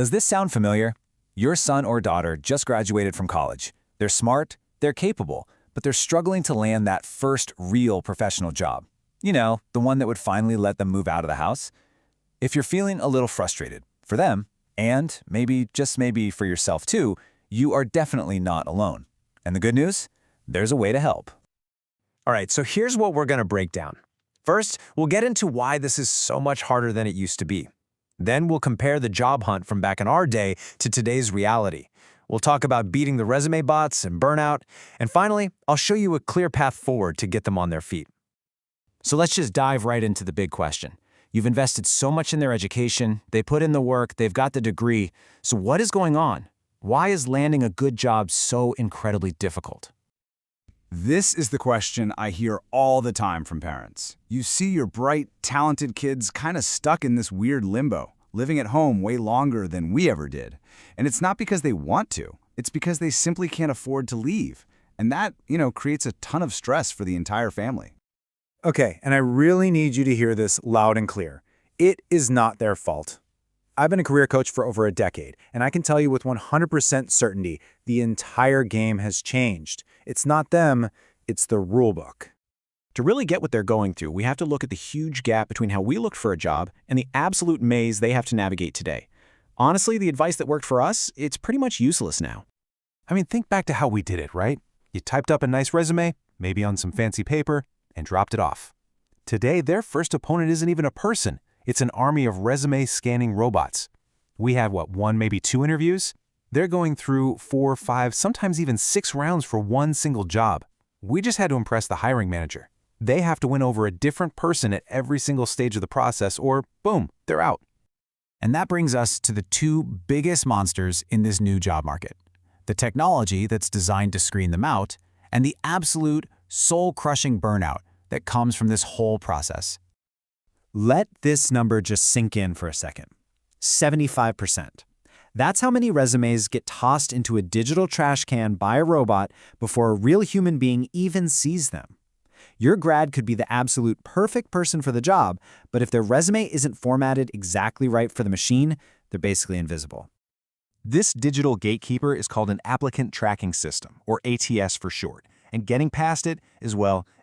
Does this sound familiar? Your son or daughter just graduated from college. They're smart, they're capable, but they're struggling to land that first real professional job. You know, the one that would finally let them move out of the house. If you're feeling a little frustrated, for them, and maybe, just maybe for yourself too, you are definitely not alone. And the good news? There's a way to help. All right, so here's what we're going to break down. First, we'll get into why this is so much harder than it used to be. Then we'll compare the job hunt from back in our day to today's reality. We'll talk about beating the resume bots and burnout. And finally, I'll show you a clear path forward to get them on their feet. So let's just dive right into the big question. You've invested so much in their education, they put in the work, they've got the degree. So what is going on? Why is landing a good job so incredibly difficult? This is the question I hear all the time from parents. You see your bright, talented kids kind of stuck in this weird limbo, living at home way longer than we ever did. And it's not because they want to, it's because they simply can't afford to leave. And that, creates a ton of stress for the entire family. Okay, and I really need you to hear this loud and clear. It is not their fault. I've been a career coach for over a decade, and I can tell you with 100% certainty, the entire game has changed. It's not them, it's the rulebook. To really get what they're going through, we have to look at the huge gap between how we looked for a job and the absolute maze they have to navigate today. Honestly, the advice that worked for us, it's pretty much useless now. I mean, think back to how we did it, right? You typed up a nice resume, maybe on some fancy paper, and dropped it off. Today, their first opponent isn't even a person. It's an army of resume-scanning robots. We have, one, maybe 2 interviews? They're going through 4, 5, sometimes even 6 rounds for one single job. We just had to impress the hiring manager. They have to win over a different person at every single stage of the process, or boom, they're out. And that brings us to the 2 biggest monsters in this new job market. The technology that's designed to screen them out, and the absolute soul-crushing burnout that comes from this whole process. Let this number just sink in for a second. 75%. That's how many resumes get tossed into a digital trash can by a robot before a real human being even sees them. Your grad could be the absolute perfect person for the job, but if their resume isn't formatted exactly right for the machine, they're basically invisible. This digital gatekeeper is called an applicant tracking system, or ATS for short. And getting past it is,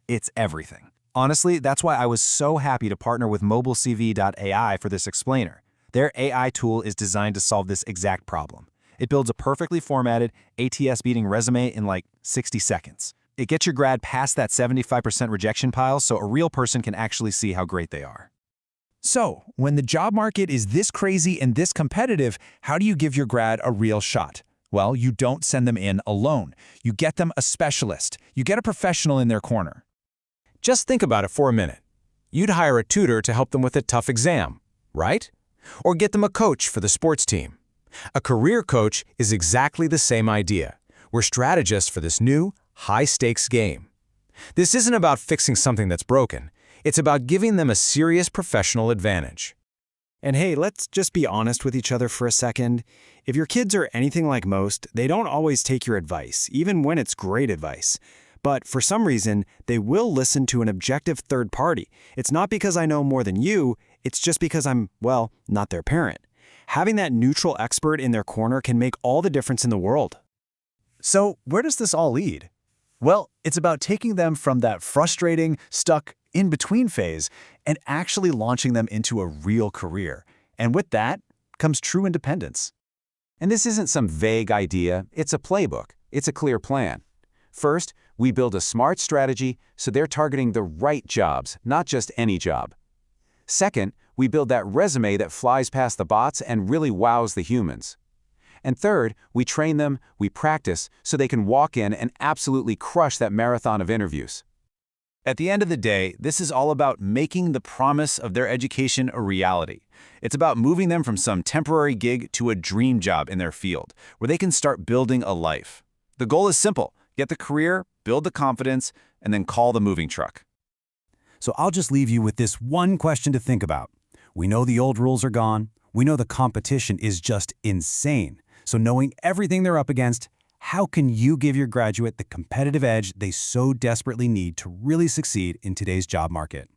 it's everything. Honestly, that's why I was so happy to partner with MobileCV.ai for this explainer. Their AI tool is designed to solve this exact problem. It builds a perfectly formatted, ATS-beating resume in 60 seconds. It gets your grad past that 75% rejection pile so a real person can actually see how great they are. So, when the job market is this crazy and this competitive, how do you give your grad a real shot? Well, you don't send them in alone. You get them a specialist. You get a professional in their corner. Just think about it for a minute. You'd hire a tutor to help them with a tough exam, right? Or get them a coach for the sports team. A career coach is exactly the same idea. We're strategists for this new, high-stakes game. This isn't about fixing something that's broken. It's about giving them a serious professional advantage. And hey, let's just be honest with each other for a second. If your kids are anything like most, they don't always take your advice, even when it's great advice. But for some reason, they will listen to an objective third party. It's not because I know more than you, it's just because I'm, not their parent. Having that neutral expert in their corner can make all the difference in the world. So where does this all lead? Well, it's about taking them from that frustrating, stuck, in-between phase and actually launching them into a real career. And with that comes true independence. And this isn't some vague idea, it's a playbook, it's a clear plan. First, we build a smart strategy so they're targeting the right jobs, not just any job. Second, we build that resume that flies past the bots and really wows the humans. And third, we train them, we practice, so they can walk in and absolutely crush that marathon of interviews. At the end of the day, this is all about making the promise of their education a reality. It's about moving them from some temporary gig to a dream job in their field, where they can start building a life. The goal is simple: get the career, build the confidence, and then call the moving truck. So I'll just leave you with this one question to think about. We know the old rules are gone. We know the competition is just insane. So knowing everything they're up against, how can you give your graduate the competitive edge they so desperately need to really succeed in today's job market?